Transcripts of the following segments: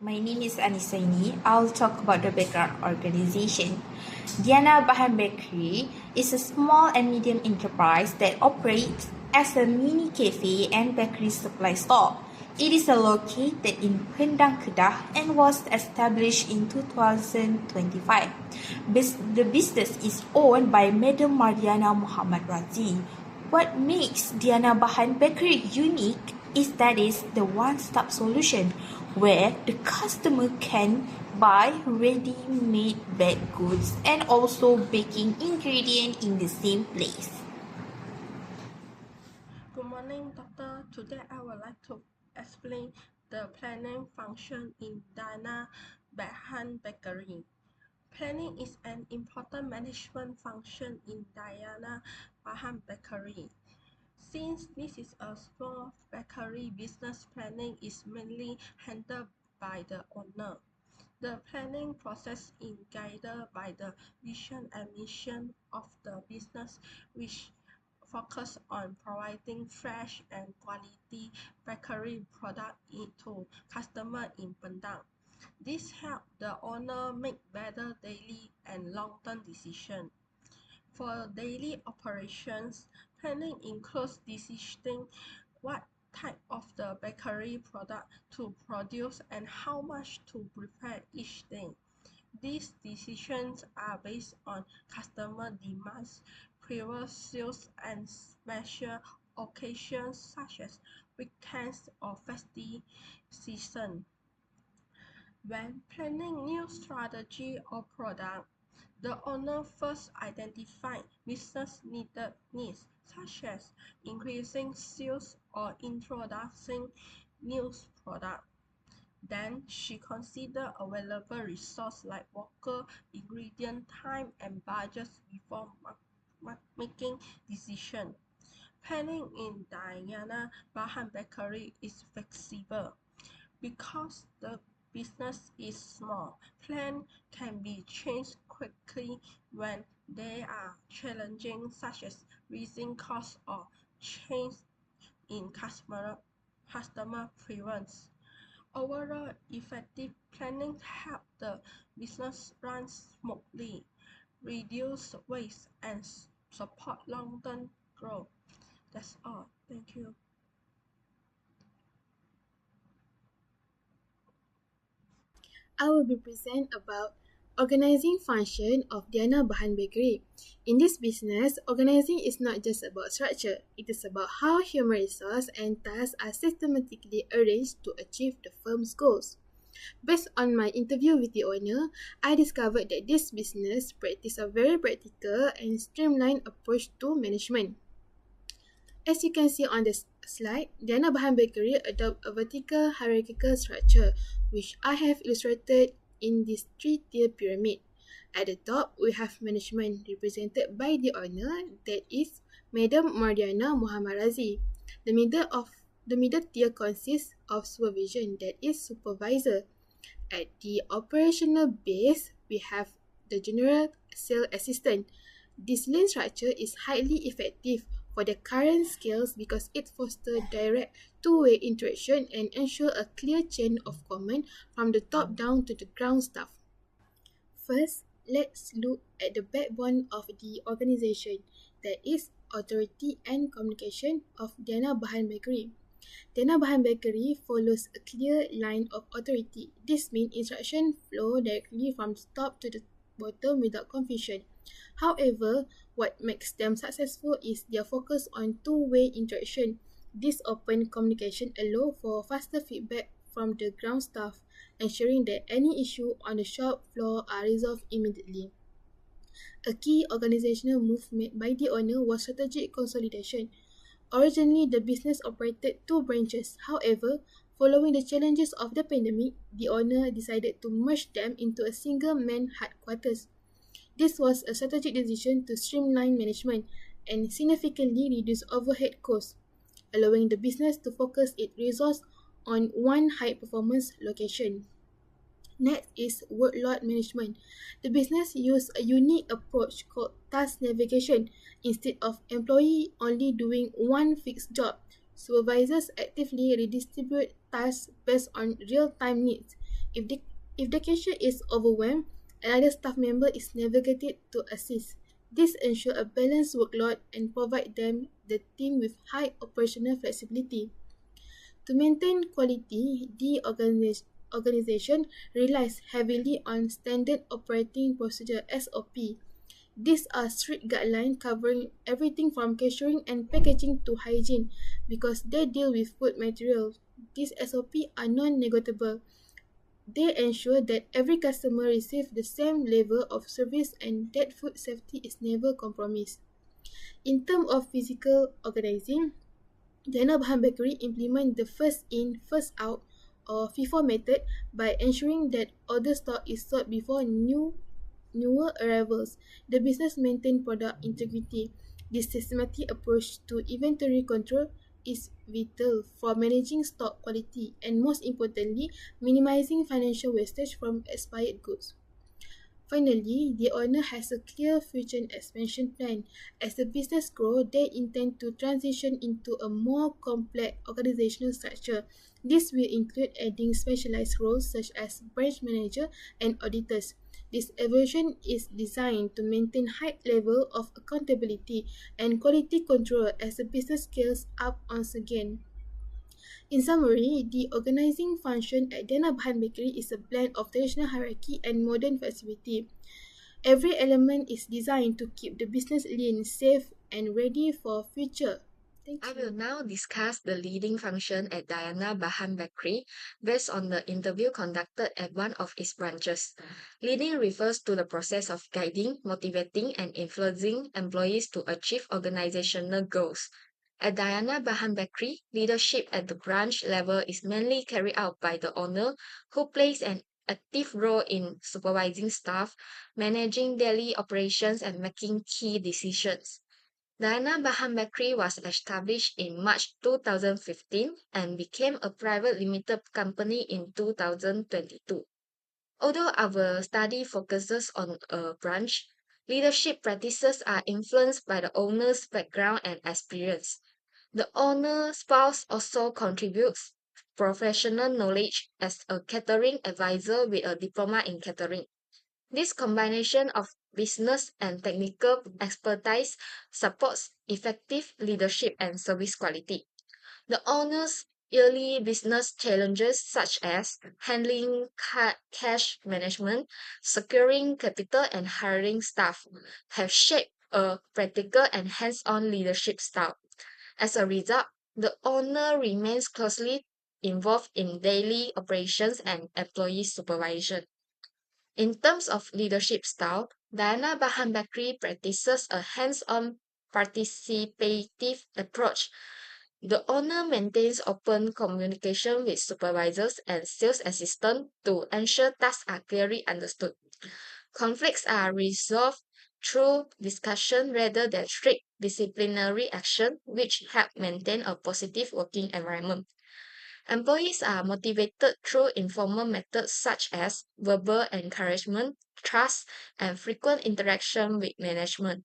My name is Anisaini. I'll talk about the background organization. Dyana Bahan Bakeri is a small and medium enterprise that operates as a mini cafe and bakery supply store. It is located in Pendang, Kedah and was established in 2025. The business is owned by Madam Mardiana Muhammad Razi. What makes Dyana Bahan Bakeri unique is that it's the one-stop solution where the customer can buy ready-made baked goods and also baking ingredients in the same place. Good morning, doctor. Today I would like to explain the planning function in Dyana Bahan Bakeri. Planning is an important management function in Dyana Bahan Bakeri. Since this is a small bakery, business planning is mainly handled by the owner. The planning process is guided by the vision and mission of the business, which focus on providing fresh and quality bakery product to customers in Pendang. This helps the owner make better daily and long-term decisions. For daily operations, planning includes deciding what type of the bakery product to produce and how much to prepare each day. These decisions are based on customer demands, previous sales, and special occasions such as weekends or festive season. When planning new strategy or product, the owner first identifies business needs, such as increasing sales or introducing new products. Then she considers available resources like worker, ingredient, time, and budgets before making decisions. Planning in Dyana Bahan Bakery is flexible. Because the business is small, plans can be changed quickly when there are challenges such as rising costs or change in customer preference. Overall, effective planning helps the business run smoothly, reduce waste, and support long-term growth. That's all. Thank you. I will be present about organizing function of Dyana Bahan Bakery. In this business, organizing is not just about structure, it is about how human resources and tasks are systematically arranged to achieve the firm's goals. Based on my interview with the owner, I discovered that this business practices a very practical and streamlined approach to management. As you can see on this slide, Dyana Bahan Bakery adopt a vertical hierarchical structure, which I have illustrated in this three-tier pyramid. At the top, we have management represented by the owner, that is Madam Mardiana Muhammad Razi. The middle tier consists of supervision, that is supervisor. At the operational base, we have the general sales assistant. This lean structure is highly effective for the current scales because it fosters direct two-way interaction and ensures a clear chain of command from the top down to the ground staff. First, let's look at the backbone of the organization, that is authority and communication of Dyana Bahan Bakery. Dyana Bahan Bakery follows a clear line of authority. This means instruction flow directly from the top to the bottom without confusion. However, what makes them successful is their focus on two-way interaction. This open communication allows for faster feedback from the ground staff, ensuring that any issue on the shop floor are resolved immediately. A key organizational move made by the owner was strategic consolidation. Originally, the business operated two branches. However, following the challenges of the pandemic, the owner decided to merge them into a single main headquarters. This was a strategic decision to streamline management and significantly reduce overhead costs, allowing the business to focus its resources on one high-performance location. Next is workload management. The business used a unique approach called task navigation. Instead of employee only doing one fixed job, supervisors actively redistribute tasks based on real-time needs. If the cashier is overwhelmed, another staff member is navigated to assist. This ensures a balanced workload and provide the team with high operational flexibility. To maintain quality, the organization relies heavily on Standard Operating Procedure (SOP). These are strict guidelines covering everything from cashiering and packaging to hygiene because they deal with food materials. These SOP are non-negotiable. They ensure that every customer receives the same level of service and that food safety is never compromised. In terms of physical organizing, Dyana Bahan Bakery implement the first in, first out or FIFO method by ensuring that order stock is sold before newer arrivals. The business maintain product integrity. This systematic approach to inventory control is vital for managing stock quality and most importantly, minimizing financial wastage from expired goods. Finally, the owner has a clear future expansion plan. As the business grows, they intend to transition into a more complex organizational structure. This will include adding specialized roles such as branch manager and auditors. This evolution is designed to maintain high level of accountability and quality control as the business scales up once again. In summary, the organizing function at Dyana Bahan Bakery is a blend of traditional hierarchy and modern flexibility. Every element is designed to keep the business lean, safe, and ready for future. Thank I you. will now discuss the leading function at Dyana Bahan Bakeri based on the interview conducted at one of its branches. Leading refers to the process of guiding, motivating, and influencing employees to achieve organizational goals. At Dyana Bahan Bakeri, leadership at the branch level is mainly carried out by the owner, who plays an active role in supervising staff, managing daily operations, and making key decisions. Dyana Bahan Bakeri was established in March 2015 and became a private limited company in 2022. Although our study focuses on a branch, leadership practices are influenced by the owner's background and experience. The owner's spouse also contributes professional knowledge as a catering advisor with a diploma in catering. This combination of business and technical expertise supports effective leadership and service quality. The owner's yearly business challenges, such as handling cash management, securing capital, and hiring staff, have shaped a practical and hands on leadership style. As a result, the owner remains closely involved in daily operations and employee supervision. In terms of leadership style, Dyana Bahan Bakeri practices a hands-on participative approach. The owner maintains open communication with supervisors and sales assistants to ensure tasks are clearly understood. Conflicts are resolved through discussion rather than strict disciplinary action, which help maintain a positive working environment. Employees are motivated through informal methods such as verbal encouragement, trust, and frequent interaction with management.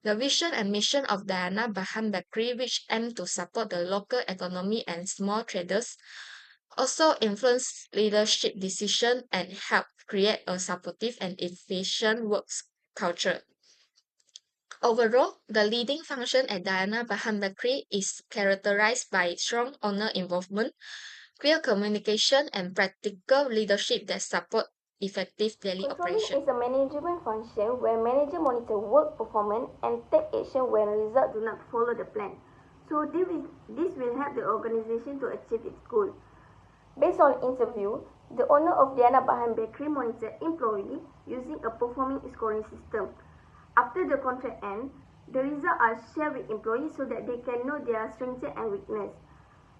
The vision and mission of Dyana Bahan Bakeri, which aim to support the local economy and small traders, also influence leadership decision and help create a supportive and efficient work culture. Overall, the leading function at Dyana Bahan Bakeri is characterized by strong owner involvement, clear communication, and practical leadership that support effective daily Controlling operation. is a management function where manager monitor work performance and take action when results do not follow the plan. So this will help the organization to achieve its goal. Based on interview, the owner of Dyana Bahan Bakery monitor employee using a performing scoring system. After the contract ends, the results are shared with employees so that they can know their strengths and weaknesses.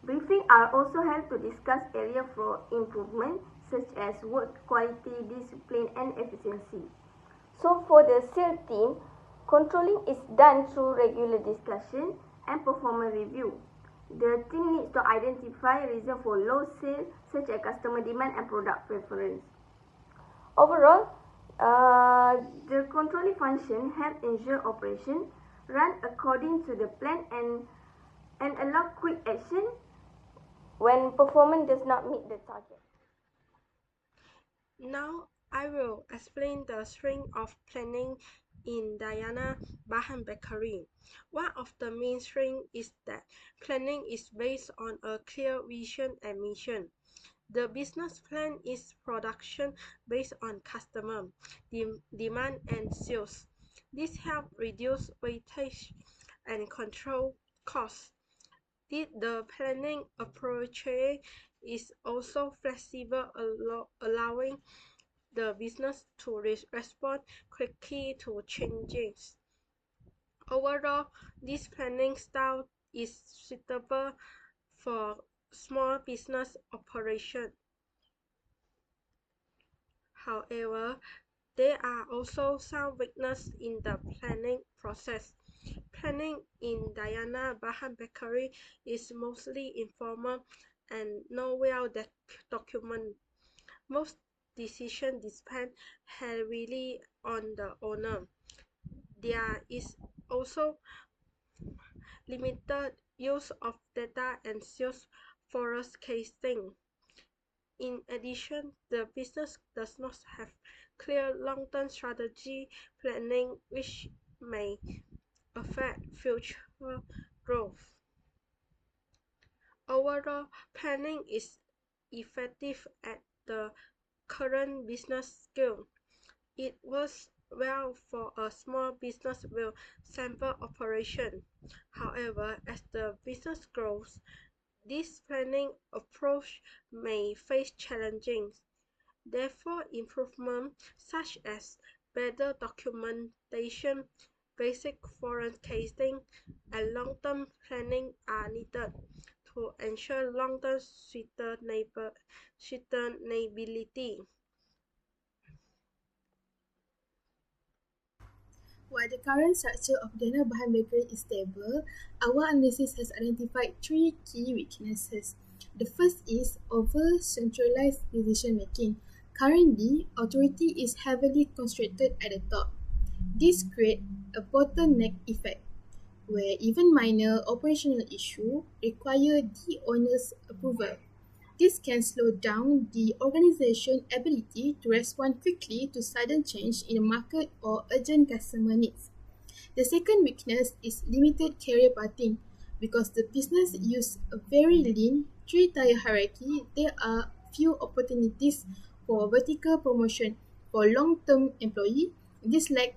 Briefings are also held to discuss areas for improvement such as work quality, discipline, and efficiency. So for the sales team, controlling is done through regular discussion and performance review. The team needs to identify reasons for low sales such as customer demand and product preference. Overall, the controlling function helps ensure operation run according to the plan and allow quick action when performance does not meet the target. Now I will explain the strength of planning in Dyana Bahan Bakeri. One of the main strengths is that planning is based on a clear vision and mission. The business plan is production based on customer demand and sales. This helps reduce wastage and control costs. The planning approach is also flexible, allowing the business to respond quickly to changes. Overall, this planning style is suitable for small business operation. However, there are also some weaknesses in the planning process. Planning in Dyana Bahan Bakery is mostly informal and not well documented. Most decisions depend heavily on the owner. There is also limited use of data and sales forecasting. In addition, the business does not have clear long-term strategy planning, which may affect future growth. Overall, planning is effective at the current business scale. It works well for a small business with sample operation. However, as the business grows, this planning approach may face challenges. Therefore, improvements such as better documentation, basic forecasting, and long-term planning are needed to ensure long-term sustainability. While the current structure of Dyana Bahan Bakery is stable, our analysis has identified three key weaknesses. The first is over-centralized decision making. Currently, authority is heavily concentrated at the top. This creates a bottleneck effect, where even minor operational issues require the owner's approval. This can slow down the organization's ability to respond quickly to sudden change in the market or urgent customer needs. The second weakness is limited career pathing. Because the business uses a very lean three-tier hierarchy, there are few opportunities for vertical promotion for long-term employee. This lack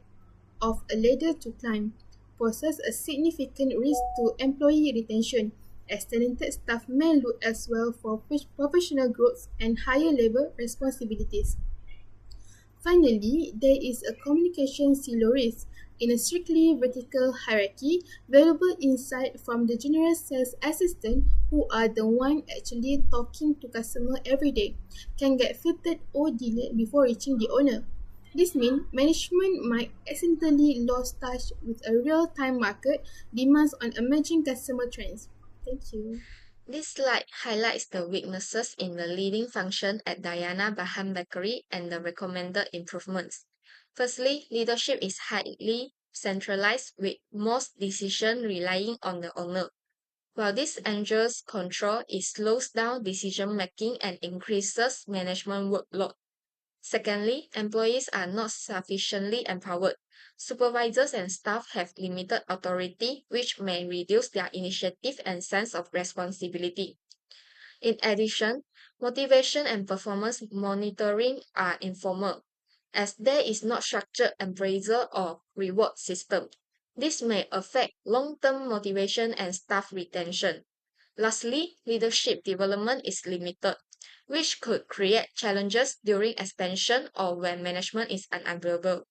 of a ladder to climb poses a significant risk to employee retention, as talented staff may look elsewhere for professional growth and higher level responsibilities. Finally, there is a communication silo risk. In a strictly vertical hierarchy, valuable insight from the general sales assistant, who are the one actually talking to customer every day, can get filtered or delayed before reaching the owner. This means management might accidentally lose touch with a real-time market demands on emerging customer trends. Thank you. This slide highlights the weaknesses in the leading function at Dyana Bahan Bakery and the recommended improvements. Firstly, leadership is highly centralized with most decisions relying on the owner. While this ensures control, it slows down decision making and increases management workload. Secondly, employees are not sufficiently empowered. Supervisors and staff have limited authority, which may reduce their initiative and sense of responsibility. In addition, motivation and performance monitoring are informal, as there is not structured appraisal or reward system. This may affect long-term motivation and staff retention. Lastly, leadership development is limited, which could create challenges during expansion or when management is unavailable.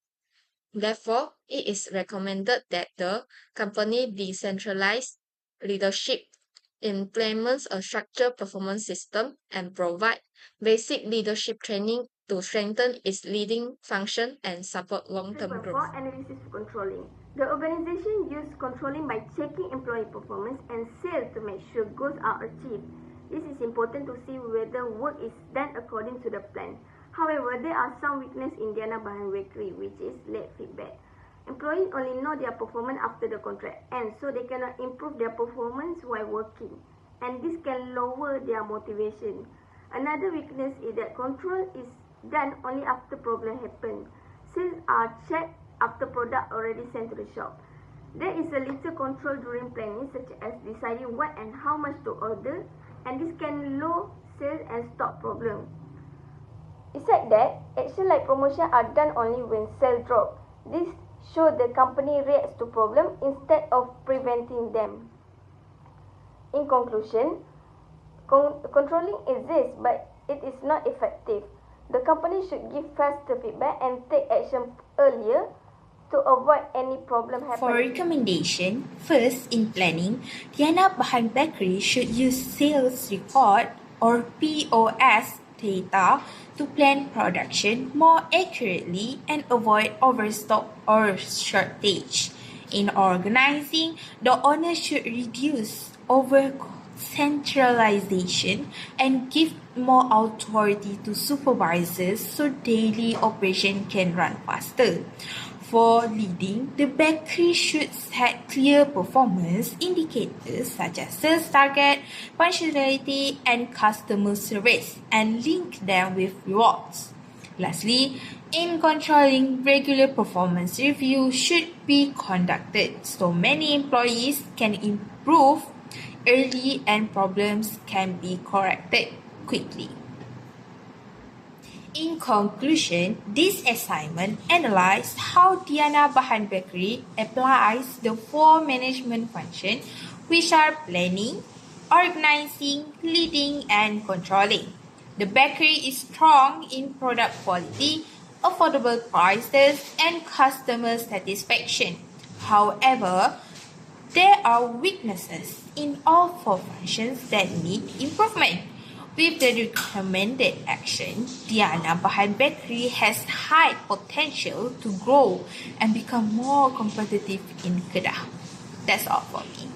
Therefore, it is recommended that the company decentralize leadership, implements a structured performance system, and provide basic leadership training to strengthen its leading function and support long-term growth. For analysis controlling. The organization uses controlling by checking employee performance and sales to make sure goals are achieved. This is important to see whether work is done according to the plan. However, there are some weaknesses in Dyana Bahan Bakery, which is late feedback. Employees only know their performance after the contract ends, so they cannot improve their performance while working, and this can lower their motivation. Another weakness is that control is done only after problem happen. Sales are checked after product already sent to the shop. There is a little control during planning, such as deciding what and how much to order, and this can lower sales and stop problem. Besides that, action like promotion are done only when sales drop. This shows the company reacts to problem instead of preventing them. In conclusion, controlling exists, but it is not effective. The company should give faster feedback and take action earlier to avoid any problem happening. For recommendation, first in planning, Dyana Bahan Bakeri should use sales record or POS data to plan production more accurately and avoid overstock or shortage. In organizing, the owner should reduce over centralization and give more authority to supervisors so daily operation can run faster. For leading, the bakery should set clear performance indicators such as sales target, punctuality, and customer service and link them with rewards. Lastly, in controlling, regular performance review should be conducted so many employees can improve early and problems can be corrected quickly. In conclusion, this assignment analyzed how Dyana Bahan Bakeri applies the 4 management functions, which are planning, organizing, leading, and controlling. The bakery is strong in product quality, affordable prices, and customer satisfaction. However, there are weaknesses in all 4 functions that need improvement. With the recommended action, Dyana Bahan Bakeri has high potential to grow and become more competitive in Kedah. That's all for me.